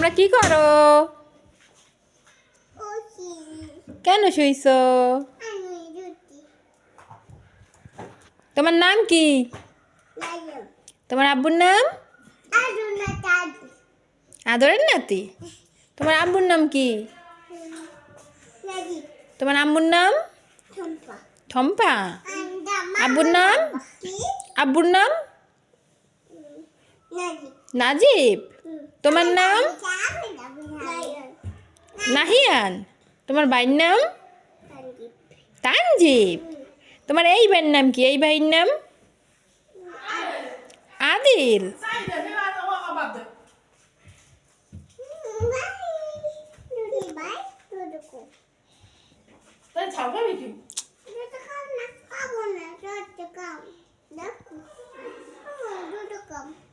তোমরা কি করো? কেন শুইছো? তোমার নাম কি? তোমার আব্বুর নাম? আদরের নাতি। তোমার আব্বুর নাম কি? তোমার আম্মুর নাম? ঠম্পা। আব্বুর নাম? আব্বুর নাম? নাজিব। তোমার নাম? নাহিয়ান। তোমার ভাইয়ের নাম? তানজিব। তোমার এই ভাইয়ের নাম কি? এই ভাইয়ের নাম? আদিল। Come.